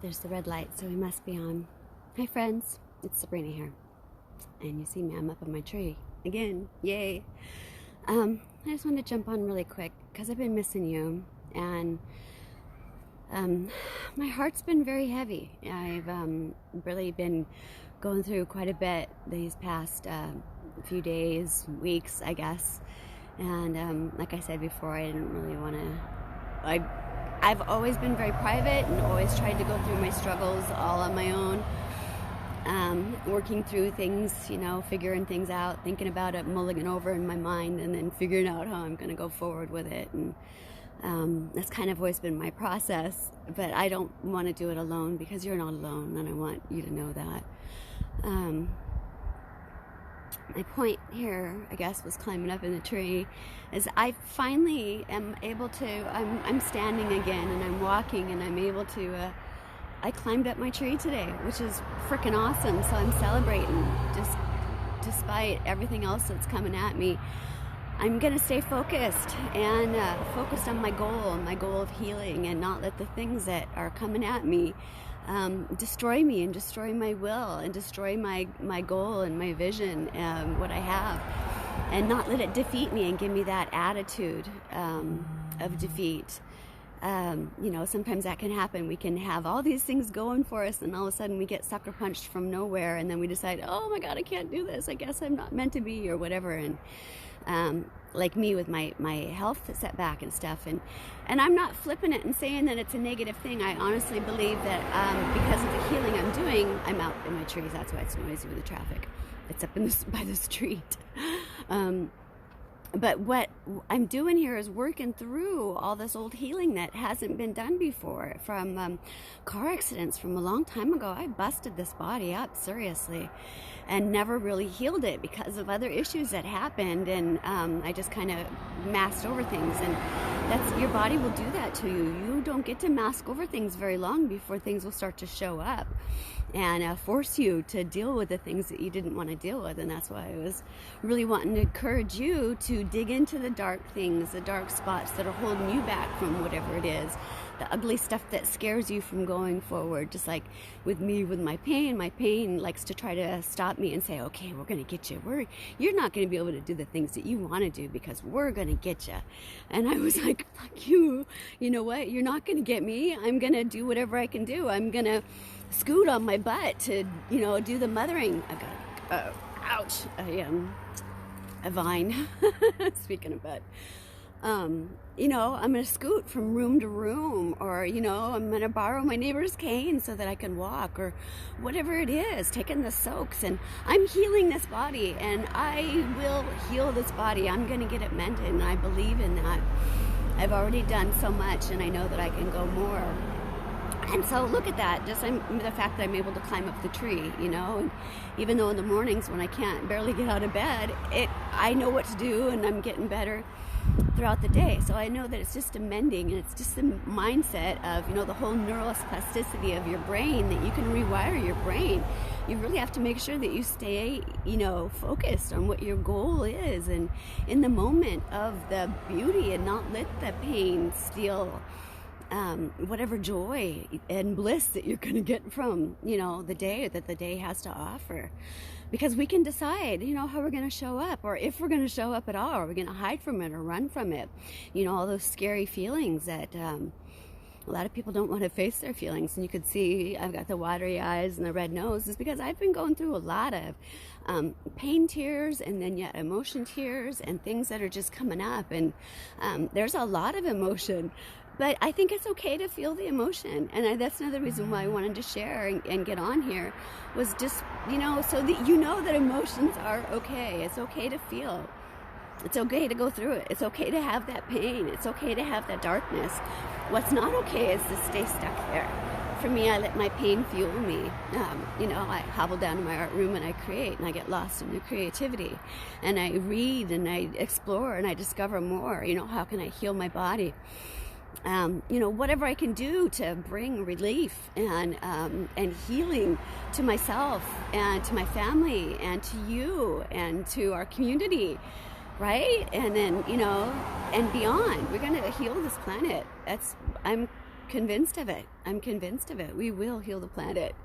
There's the red light, so we must be on. Hi, friends. It's Sabrina here. And you see me, I'm up on my tree. Again, yay. I just wanted to jump on really quick because I've been missing you. And my heart's been very heavy. I've really been going through quite a bit these past few days, weeks, I guess. And like I said before, I didn't really want to... I've always been very private and always tried to go through my struggles all on my own, working through things, figuring things out, thinking about it, mulling it over in my mind, and then figuring out how I'm going to go forward with it. And that's kind of always been my process, but I don't want to do it alone because you're not alone, and I want you to know that. My point here, I guess, was climbing up in the tree, is I finally am able to, I'm standing again and I'm walking and I'm able to, I climbed up my tree today, which is freaking awesome. So I'm celebrating, just despite everything else that's coming at me. I'm going to stay focused and focused on my goal of healing, and not let the things that are coming at me destroy me and destroy my will and destroy my goal and my vision, what I have, and not let it defeat me and give me that attitude of defeat. Sometimes that can happen. We can have all these things going for us, and all of a sudden we get sucker punched from nowhere, and then we decide, oh my God, I can't do this. I guess I'm not meant to be, or whatever. And like me with my health setback and stuff, and I'm not flipping it and saying that it's a negative thing. I honestly believe that because of the healing I'm doing, I'm out in my trees. That's why it's noisy with the traffic. It's up by the street. But what I'm doing here is working through all this old healing that hasn't been done before, from car accidents from a long time ago. I busted this body up, seriously, and never really healed it because of other issues that happened, and I just kind of masked over things, and that's, your body will do that to you. You don't get to mask over things very long before things will start to show up and force you to deal with the things that you didn't want to deal with. And that's why I was really wanting to encourage you to dig into the dark things, the dark spots that are holding you back from whatever it is, the ugly stuff that scares you from going forward. Just like with me, with my pain likes to try to stop me and say, okay, we're going to get you. You're not going to be able to do the things that you want to do because we're going to get you. And I was like, fuck you. You know what? You're not going to get me. I'm going to do whatever I can do. I'm going to scoot on my butt to, do the mothering. I got, ouch, a vine. Speaking of butt. I'm going to scoot from room to room, or, I'm going to borrow my neighbor's cane so that I can walk, or whatever it is, taking the soaks. And I'm healing this body, and I will heal this body. I'm going to get it mended, and I believe in that. I've already done so much, and I know that I can go more. And so look at that, just the fact that I'm able to climb up the tree, and even though in the mornings when I can't barely get out of bed, I know what to do, and I'm getting better throughout the day. So I know that it's just a mending, and it's just the mindset of, the whole neuroplasticity of your brain, that you can rewire your brain. You really have to make sure that you stay, focused on what your goal is, and in the moment of the beauty, and not let the pain steal whatever joy and bliss that you're going to get from, the day that the day has to offer. Because we can decide, how we're going to show up, or if we're going to show up at all, or we're going to hide from it or run from it. All those scary feelings that a lot of people don't want to face their feelings. And you could see I've got the watery eyes and the red nose, is because I've been going through a lot of pain tears, and then yet emotion tears, and things that are just coming up. And there's a lot of emotion. But I think it's okay to feel the emotion. And that's another reason why I wanted to share and get on here, was just, so that that emotions are okay. It's okay to feel. It's okay to go through it. It's okay to have that pain. It's okay to have that darkness. What's not okay is to stay stuck there. For me, I let my pain fuel me. I hobble down to my art room and I create, and I get lost in the creativity. And I read and I explore and I discover more. How can I heal my body? Whatever I can do to bring relief and healing to myself and to my family and to you and to our community, right? And then, and beyond. We're going to heal this planet. I'm convinced of it. I'm convinced of it. We will heal the planet,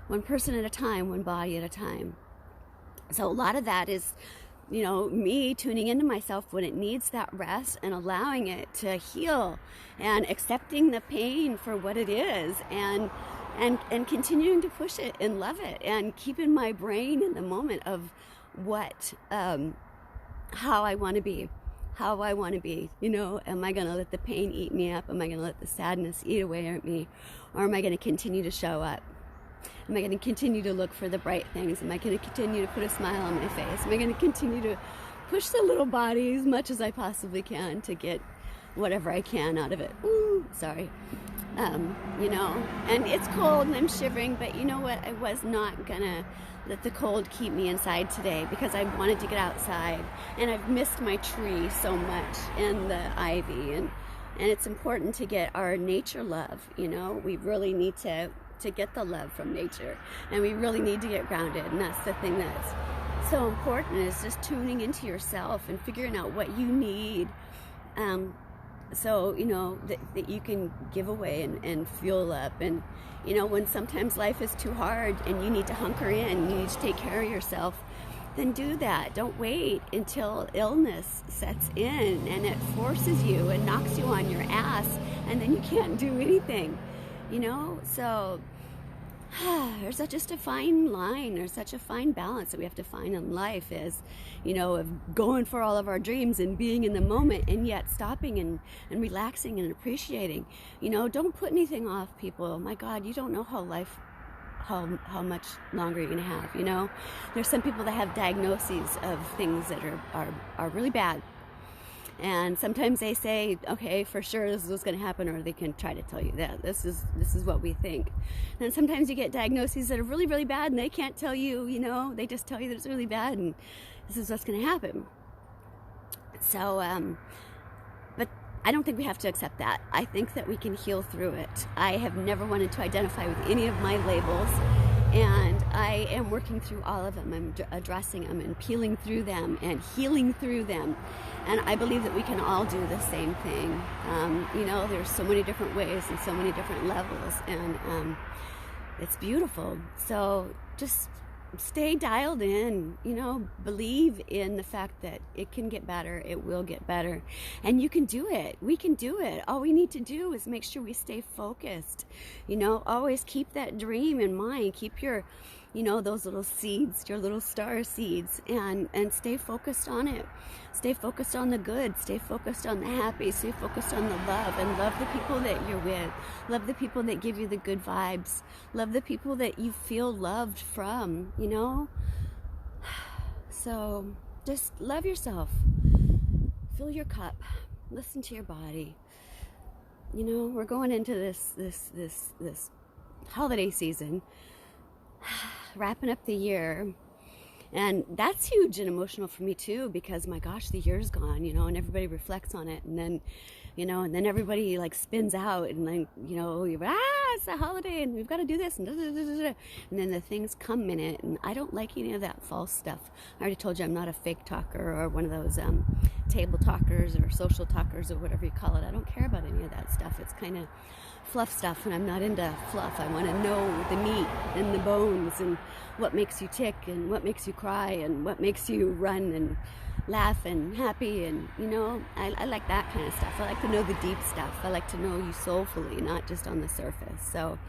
one person at a time, one body at a time. So a lot of that is, me tuning into myself when it needs that rest and allowing it to heal and accepting the pain for what it is, and continuing to push it and love it and keeping my brain in the moment of how I want to be. Am I going to let the pain eat me up? Am I going to let the sadness eat away at me? Or am I going to continue to show up? Am I going to continue to look for the bright things? Am I going to continue to put a smile on my face? Am I going to continue to push the little body as much as I possibly can to get whatever I can out of it? Ooh, sorry. And it's cold and I'm shivering, but you know what? I was not going to let the cold keep me inside today because I wanted to get outside, and I've missed my tree so much and the ivy, and it's important to get our nature love. We really need to get the love from nature, and we really need to get grounded, and that's the thing that's so important, is just tuning into yourself and figuring out what you need, so that you can give away and fuel up. And when sometimes life is too hard and you need to hunker in, you need to take care of yourself, then do that. Don't wait until illness sets in and it forces you and knocks you on your ass, and then you can't do anything. So there's just a fine line, there's such a fine balance that we have to find in life, is of going for all of our dreams and being in the moment, and yet stopping and relaxing and appreciating. Don't put anything off, people. My God, you don't know how much longer you're gonna have. There's some people that have diagnoses of things that are really bad. And sometimes they say, okay, for sure this is what's going to happen, or they can try to tell you that this is what we think. And sometimes you get diagnoses that are really, really bad, and they can't tell you, they just tell you that it's really bad and this is what's going to happen. So, but I don't think we have to accept that. I think that we can heal through it. I have never wanted to identify with any of my labels, and I am working through all of them. I'm addressing them and peeling through them and healing through them. And I believe that we can all do the same thing. There's so many different ways and so many different levels, and it's beautiful. So just stay dialed in, believe in the fact that it can get better, it will get better, and you can do it. We can do it. All we need to do is make sure we stay focused. Always keep that dream in mind. Keep your, those little seeds, your little star seeds, and stay focused on it. Stay focused on the good, stay focused on the happy, stay focused on the love, and love the people that you're with. Love the people that give you the good vibes. Love the people that you feel loved from, So just love yourself. Fill your cup. Listen to your body. We're going into this holiday season, wrapping up the year. And that's huge and emotional for me too, because my gosh, the year's gone, and everybody reflects on it, and then, and then everybody like spins out, and then, it's a holiday and we've got to do this, and then the things come in it, and I don't like any of that false stuff. I already told you I'm not a fake talker or one of those table talkers or social talkers or whatever you call it. I don't care about any of that stuff. It's kind of fluff stuff, and I'm not into fluff. I want to know the meat and the bones, and what makes you tick, and what makes you cry, and what makes you run and laugh and happy, and I like that kind of stuff. I like to know the deep stuff. I like to know you soulfully, not just on the surface. So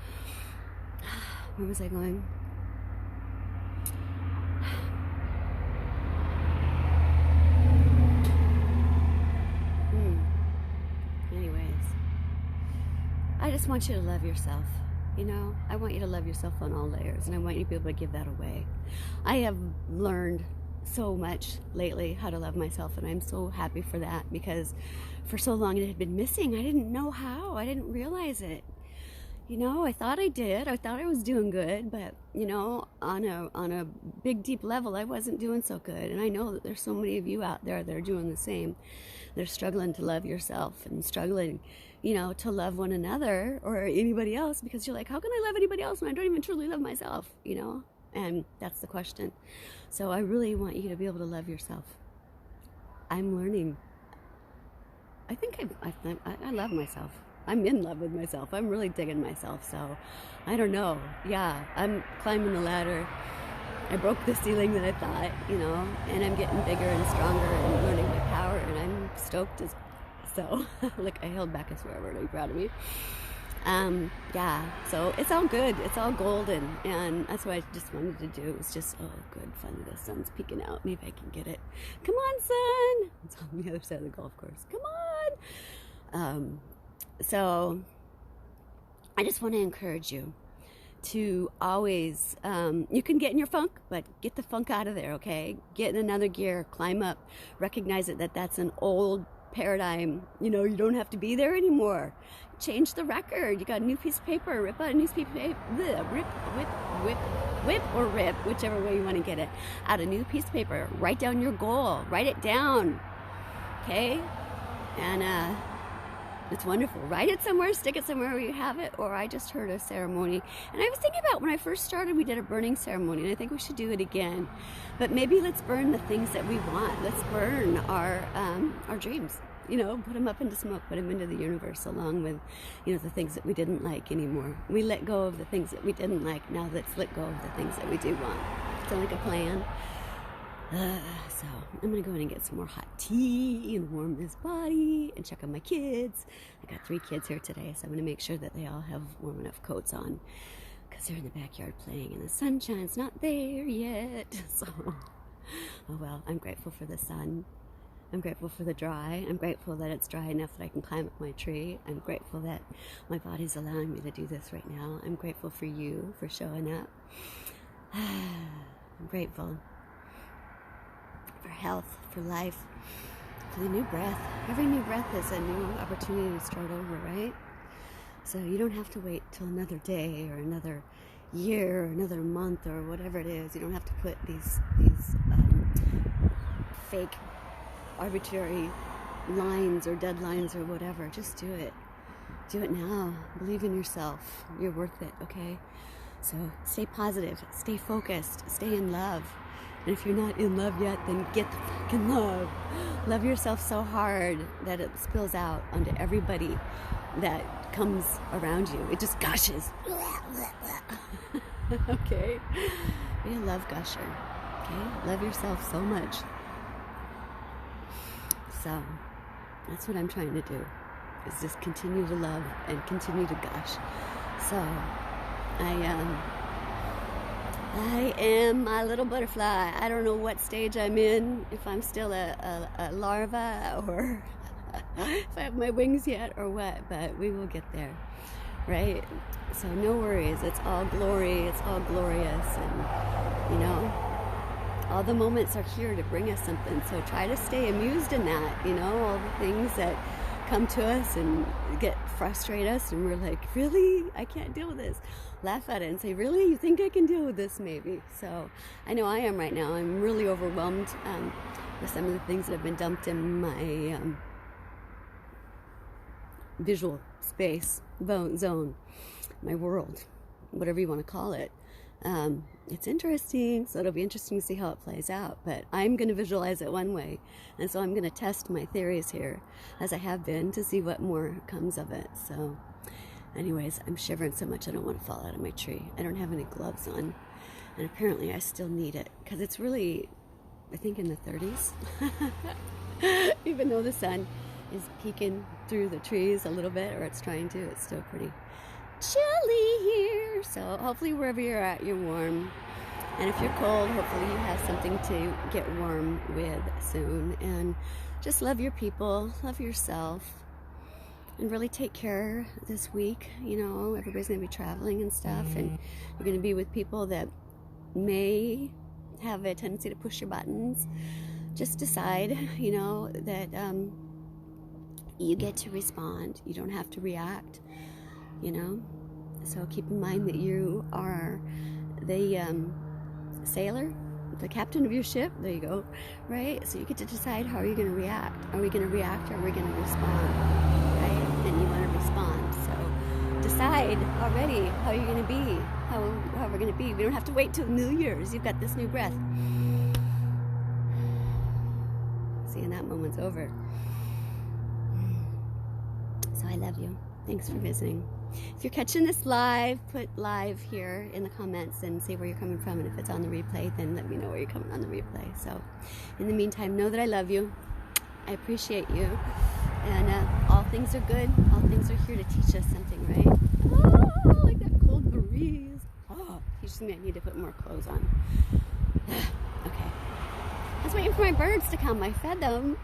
where was I going? I just want you to love yourself. I want you to love yourself on all layers, and I want you to be able to give that away. I have learned so much lately how to love myself, and I'm so happy for that, because for so long it had been missing. I didn't know how. I didn't realize it. I thought I did. I thought I was doing good, but on a big deep level, I wasn't doing so good. And I know that there's so many of you out there that are doing the same. They're struggling to love yourself, and struggling to love one another or anybody else, because you're like, how can I love anybody else when I don't even truly love myself? And that's the question. So I really want you to be able to love yourself. I'm learning. I think I love myself. I'm in love with myself. I'm really digging myself. So I don't know. Yeah, I'm climbing the ladder. I broke the ceiling that I thought, and I'm getting bigger and stronger and learning my power, and I'm stoked as so. Look, I held back a swear word. Are you proud of me? Yeah, so it's all good. It's all golden, and that's what I just wanted to do. It was just, good fun. The sun's peeking out. Maybe I can get it. Come on, sun! It's on the other side of the golf course. Come on! So I just want to encourage you to always, you can get in your funk, but get the funk out of there, okay? Get in another gear, climb up, recognize that's an old paradigm. You don't have to be there anymore. Change the record. You got a new piece of paper, rip out a new piece of paper, whip or rip, whichever way you want to get it, out a new piece of paper, write down your goal, write it down, okay? And it's wonderful. Write it somewhere, stick it somewhere where you have it. Or I just heard a ceremony, and I was thinking about when I first started, we did a burning ceremony, and I think we should do it again. But maybe let's burn the things that we want. Let's burn our dreams. Put them up into smoke, put them into the universe, along with, the things that we didn't like anymore. We let go of the things that we didn't like. Now let's let go of the things that we do want. Sound like a plan? So I'm gonna go in and get some more hot tea and warm this body and check on my kids. I got 3 kids here today, so I'm gonna make sure that they all have warm enough coats on, because they're in the backyard playing and the sunshine's not there yet. So, oh well, I'm grateful for the sun. I'm grateful for the dry. I'm grateful that it's dry enough that I can climb up my tree. I'm grateful that my body's allowing me to do this right now. I'm grateful for you for showing up. I'm grateful for health, for life, for the new breath. Every new breath is a new opportunity to start over, right? So you don't have to wait till another day or another year or another month or whatever it is. You don't have to put these fake, arbitrary lines or deadlines or whatever. Just do it. Do it now. Believe in yourself. You're worth it, okay? So stay positive, stay focused, stay in love. And if you're not in love yet, then get the fucking love. Love yourself so hard that it spills out onto everybody that comes around you. It just gushes. Okay? Be a love gusher. Okay? Love yourself so much. So, that's what I'm trying to do. Is just continue to love and continue to gush. So, I am my little butterfly. I don't know what stage I'm in, if I'm still a larva or if I have my wings yet or what, but we will get there, right? So no worries. It's all glory. It's all glorious. And, all the moments are here to bring us something. So try to stay amused in that, all the things that come to us and frustrate us, and we're like, really? I can't deal with this. Laugh at it and say, really? You think I can deal with this? Maybe. So I know I am right now. I'm really overwhelmed with some of the things that have been dumped in my visual space, zone, my world, whatever you want to call it. It's interesting, so it'll be interesting to see how it plays out, but I'm going to visualize it one way, and so I'm going to test my theories here, as I have been, to see what more comes of it. So anyways, I'm shivering so much I don't want to fall out of my tree. I don't have any gloves on, and apparently I still need it, because it's really, I think, in the 30s, even though the sun is peeking through the trees a little bit, or it's trying to, it's still pretty chilly here. So hopefully wherever you're at, you're warm, and if you're cold, hopefully you have something to get warm with soon. And just love your people, love yourself, and really take care this week. Everybody's gonna be traveling and stuff, and you're gonna be with people that may have a tendency to push your buttons. Just decide, that you get to respond. You don't have to react. So keep in mind that you are the sailor, the captain of your ship. There you go, right? So you get to decide, how are you going to react? Are we going to react, or are we going to respond, right? And you want to respond. So decide already how you're going to be, how we're going to be. We don't have to wait till New Year's. You've got this new breath. See, and that moment's over. So I love you. Thanks for visiting. If you're catching this live, put live here in the comments and say where you're coming from. And if it's on the replay, then let me know where you're coming on the replay. So in the meantime, know that I love you. I appreciate you. And all things are good. All things are here to teach us something, right? Oh, I like that cold breeze. Oh, teaches me I need to put more clothes on. Okay. I was waiting for my birds to come. I fed them.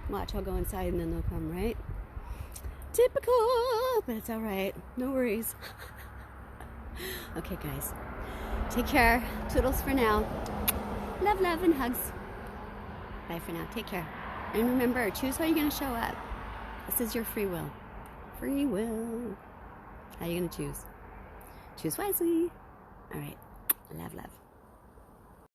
Watch, I'll go inside and then they'll come, right? Typical, but it's all right. No worries. Okay, guys. Take care. Toodles for now. Love, love, and hugs. Bye for now. Take care. And remember, choose how you're going to show up. This is your free will. Free will. How are you going to choose? Choose wisely. All right. Love, love.